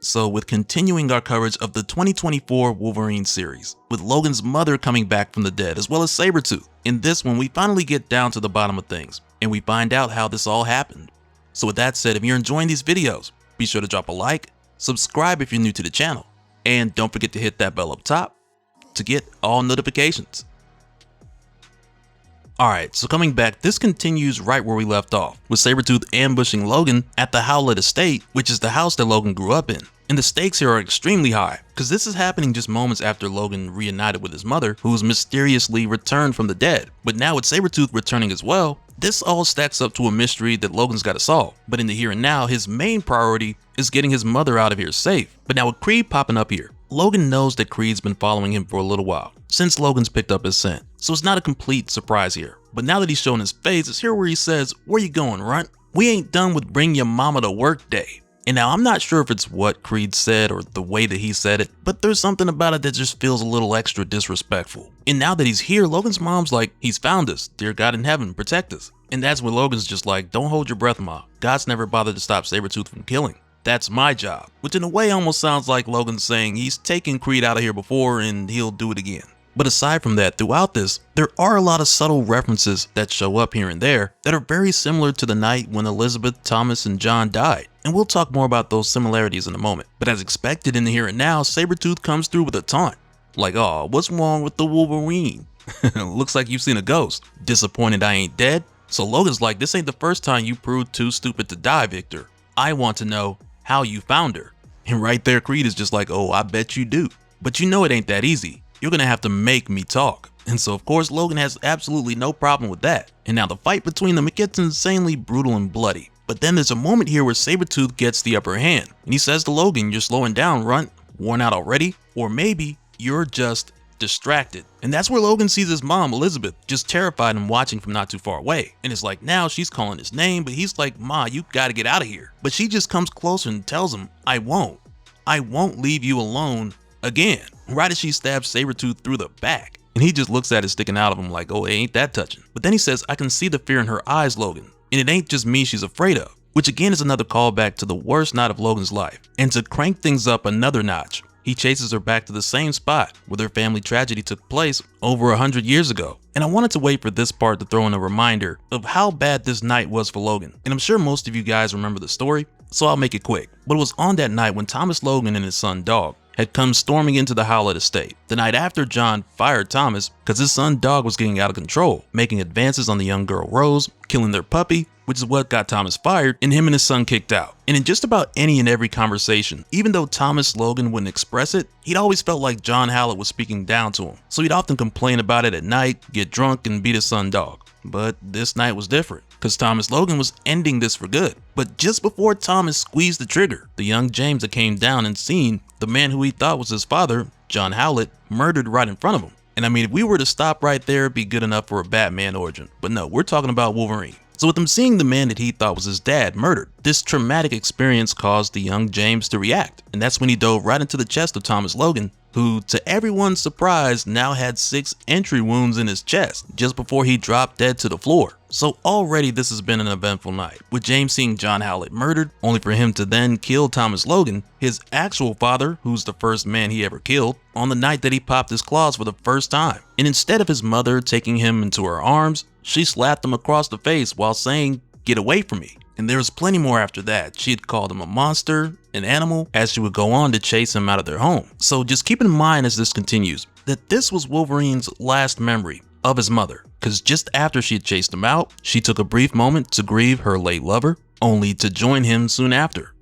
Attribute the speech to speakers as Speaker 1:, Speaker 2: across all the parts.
Speaker 1: So with continuing our coverage of the 2024 Wolverine series, with Logan's mother coming back from the dead as well as Sabretooth. In this one, we finally get down to the bottom of things, and we find out how this all happened. So with that said, if you're enjoying these videos, be sure to drop a like, subscribe if you're new to the channel, and don't forget to hit that bell up top to get all notifications. Alright, so coming back, this continues right where we left off, with Sabretooth ambushing Logan at the Howlett estate, which is the house that Logan grew up in. And the stakes here are extremely high, because this is happening just moments after Logan reunited with his mother, who was mysteriously returned from the dead. But now with Sabretooth returning as well, this all stacks up to a mystery that Logan's got to solve. But in the here and now, his main priority is getting his mother out of here safe. But now with Creed popping up here, Logan knows that Creed's been following him for a little while, since Logan's picked up his scent. So it's not a complete surprise here. But now that he's showing his face, it's here where he says, "Where you going, runt? We ain't done with bring your mama to work day." And now I'm not sure if it's what Creed said or the way that he said it, but there's something about it that just feels a little extra disrespectful. And now that he's here, Logan's mom's like, "He's found us. Dear God in heaven, protect us." And that's when Logan's just like, "Don't hold your breath, Ma. God's never bothered to stop Sabretooth from killing. That's my job." Which in a way almost sounds like Logan's saying he's taken Creed out of here before and he'll do it again. But aside from that, throughout this, there are a lot of subtle references that show up here and there that are very similar to the night when Elizabeth, Thomas, and John died. And we'll talk more about those similarities in a moment. But as expected in the here and now, Sabretooth comes through with a taunt. Like, "Oh, what's wrong with the Wolverine? Looks like you've seen a ghost. Disappointed I ain't dead?" So Logan's like, "This ain't the first time you proved too stupid to die, Victor. I want to know how you found her." And right there, Creed is just like, "Oh, I bet you do. But you know it ain't that easy. You're gonna have to make me talk." And so of course Logan has absolutely no problem with that. And now the fight between them, it gets insanely brutal and bloody. But then there's a moment here where Sabretooth gets the upper hand. And he says to Logan, "You're slowing down, runt. Worn out already? Or maybe you're just distracted." And that's where Logan sees his mom, Elizabeth, just terrified and watching from not too far away. And it's like now she's calling his name, but he's like, "Ma, you gotta get out of here." But she just comes closer and tells him, I won't leave you alone again." Right as she stabs Sabretooth through the back. And he just looks at it sticking out of him like, "Oh, it ain't that touching." But then he says, "I can see the fear in her eyes, Logan. And it ain't just me she's afraid of." Which again is another callback to the worst night of Logan's life. And to crank things up another notch, he chases her back to the same spot where their family tragedy took place over 100 years ago. And I wanted to wait for this part to throw in a reminder of how bad this night was for Logan. And I'm sure most of you guys remember the story, so I'll make it quick. But it was on that night when Thomas Logan and his son Dog had come storming into the Howlett estate. The night after John fired Thomas because his son Dog was getting out of control, making advances on the young girl Rose, killing their puppy, which is what got Thomas fired, and him and his son kicked out. And in just about any and every conversation, even though Thomas Logan wouldn't express it, he'd always felt like John Howlett was speaking down to him. So he'd often complain about it at night, get drunk, and beat his son Dog. But this night was different, because Thomas Logan was ending this for good. But just before Thomas squeezed the trigger, the young James had came down and seen the man who he thought was his father, John Howlett, murdered right in front of him. And I mean, if we were to stop right there, it'd be good enough for a Batman origin. But no, we're talking about Wolverine. So with him seeing the man that he thought was his dad murdered, this traumatic experience caused the young James to react. And that's when he dove right into the chest of Thomas Logan, who, to everyone's surprise, now had 6 entry wounds in his chest just before he dropped dead to the floor. So already this has been an eventful night, with James seeing John Howlett murdered, only for him to then kill Thomas Logan, his actual father, who's the first man he ever killed, on the night that he popped his claws for the first time. And instead of his mother taking him into her arms, she slapped him across the face while saying, "Get away from me." And there was plenty more after that. She had called him a monster, an animal, as she would go on to chase him out of their home. So just keep in mind as this continues, that this was Wolverine's last memory of his mother. Because just after she had chased him out, she took a brief moment to grieve her late lover, only to join him soon after.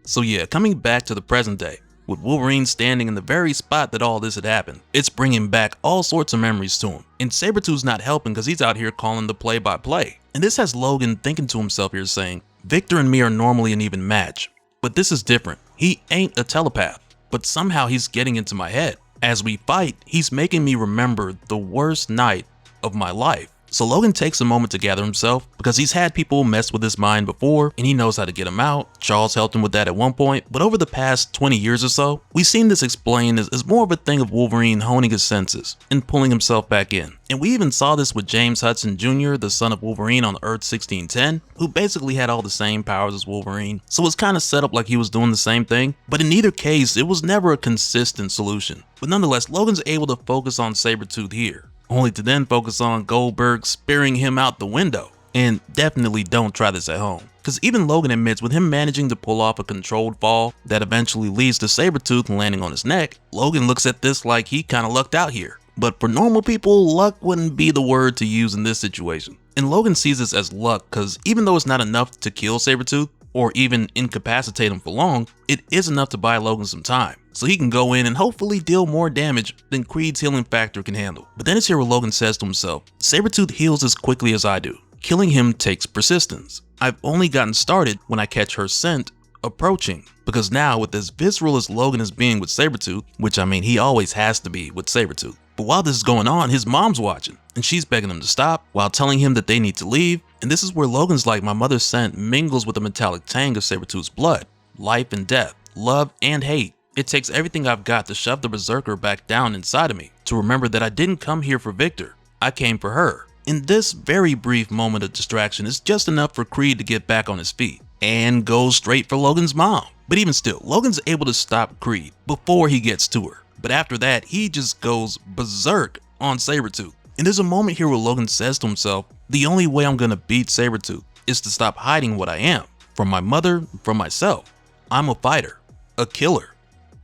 Speaker 1: So yeah, coming back to the present day, with Wolverine standing in the very spot that all this had happened, it's bringing back all sorts of memories to him. And Sabretooth's not helping because he's out here calling the play-by-play. And this has Logan thinking to himself here saying, Victor and me are normally an even match, but this is different. He ain't a telepath, but somehow he's getting into my head. As we fight, he's making me remember the worst night of my life. So Logan takes a moment to gather himself because he's had people mess with his mind before and he knows how to get him out. Charles helped him with that at one point, but over the past 20 years or so, we've seen this explained as more of a thing of Wolverine honing his senses and pulling himself back in. And we even saw this with James Hudson Jr., the son of Wolverine on Earth 1610, who basically had all the same powers as Wolverine, so it's kind of set up like he was doing the same thing. But in either case, it was never a consistent solution. But nonetheless, Logan's able to focus on Sabretooth here, only to then focus on Goldberg spearing him out the window. And definitely don't try this at home, because even Logan admits with him managing to pull off a controlled fall that eventually leads to Sabretooth landing on his neck, Logan looks at this like he kinda lucked out here. But for normal people, luck wouldn't be the word to use in this situation. And Logan sees this as luck because even though it's not enough to kill Sabretooth or even incapacitate him for long, it is enough to buy Logan some time, so he can go in and hopefully deal more damage than Creed's healing factor can handle. But then it's here where Logan says to himself, Sabretooth heals as quickly as I do. Killing him takes persistence. I've only gotten started when I catch her scent approaching, because now with as visceral as Logan is being with Sabretooth, which I mean he always has to be with Sabretooth, but while this is going on, his mom's watching and she's begging him to stop while telling him that they need to leave. And this is where Logan's like, my mother's scent mingles with the metallic tang of Sabretooth's blood, life and death, love and hate. It takes everything I've got to shove the berserker back down inside of me, to remember that I didn't come here for Victor, I came for her. In this very brief moment of distraction is just enough for Creed to get back on his feet and go straight for Logan's mom. But even still, Logan's able to stop Creed before he gets to her. But after that, he just goes berserk on Sabretooth. And there's a moment here where Logan says to himself, the only way I'm gonna beat Sabretooth is to stop hiding what I am. From my mother, from myself. I'm a fighter, a killer,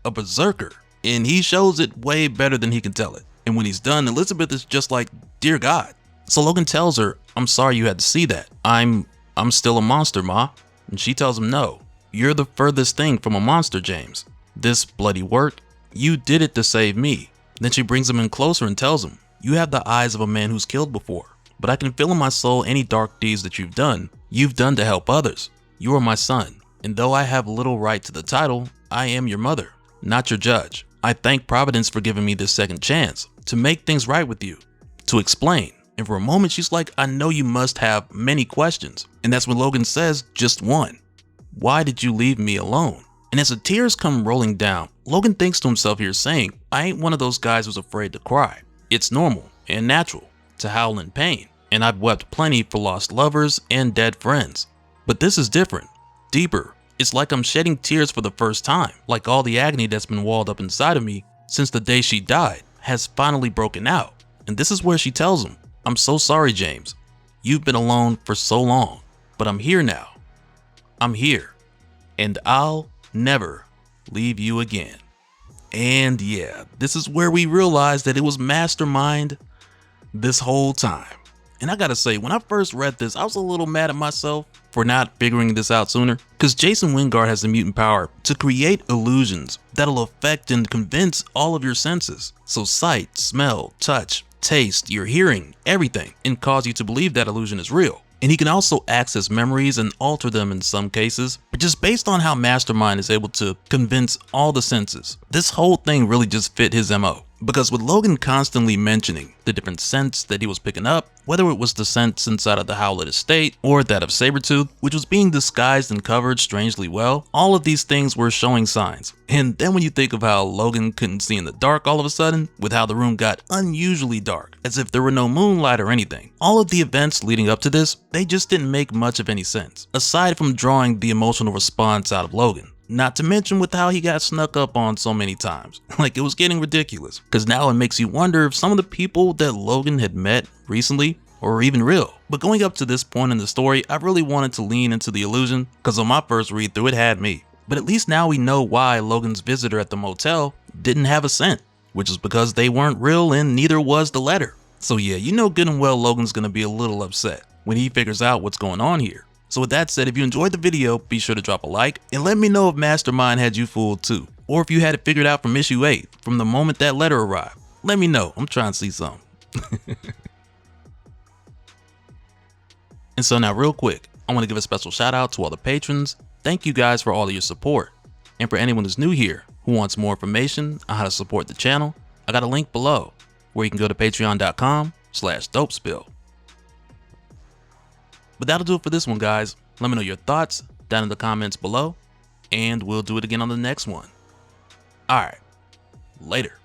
Speaker 1: a berserker. And he shows it way better than he can tell it. And when he's done, Elizabeth is just like, dear God. So Logan tells her, I'm sorry you had to see that. I'm still a monster, Ma. And she tells him, no, you're the furthest thing from a monster, James. This bloody work, you did it to save me. Then she brings him in closer and tells him, you have the eyes of a man who's killed before, but I can feel in my soul any dark deeds that you've done to help others. You are my son, and though I have little right to the title, I am your mother, not your judge. I thank Providence for giving me this second chance to make things right with you, to explain. And for a moment, she's like, I know you must have many questions. And that's when Logan says, just one. Why did you leave me alone? And as the tears come rolling down, Logan thinks to himself here saying, I ain't one of those guys who's afraid to cry. It's normal and natural to howl in pain. And I've wept plenty for lost lovers and dead friends. But this is different, deeper. It's like I'm shedding tears for the first time. Like all the agony that's been walled up inside of me since the day she died has finally broken out. And this is where she tells him, I'm so sorry, James. You've been alone for so long, but I'm here now. I'm here, and I'll never leave you again. And yeah, this is where we realize that it was Mastermind this whole time. And I gotta say, when I first read this, I was a little mad at myself for not figuring this out sooner, because Jason Wingard has the mutant power to create illusions that'll affect and convince all of your senses. So sight, smell, touch, taste, your hearing, everything, and cause you to believe that illusion is real. And he can also access memories and alter them in some cases, but just based on how Mastermind is able to convince all the senses, this whole thing really just fit his MO. Because with Logan constantly mentioning the different scents that he was picking up, whether it was the scents inside of the Howlett estate or that of Sabretooth, which was being disguised and covered strangely well, all of these things were showing signs. And then when you think of how Logan couldn't see in the dark all of a sudden, with how the room got unusually dark, as if there were no moonlight or anything, all of the events leading up to this, they just didn't make much of any sense, aside from drawing the emotional response out of Logan. Not to mention with how he got snuck up on so many times. Like, it was getting ridiculous. Because now it makes you wonder if some of the people that Logan had met recently are even real. But going up to this point in the story, I really wanted to lean into the illusion, because on my first read through it had me. But at least now we know why Logan's visitor at the motel didn't have a scent, which is because they weren't real and neither was the letter. So yeah, you know good and well Logan's gonna be a little upset when he figures out what's going on here. So with that said, if you enjoyed the video, be sure to drop a like and let me know if Mastermind had you fooled too, or if you had it figured out from issue 8, from the moment that letter arrived. Let me know, I'm trying to see something. And so now real quick, I want to give a special shout out to all the patrons. Thank you guys for all of your support. And for anyone who's new here, who wants more information on how to support the channel, I got a link below where you can go to patreon.com/DopeSpill. But that'll do it for this one, guys. Let me know your thoughts down in the comments below, and we'll do it again on the next one. Alright, later.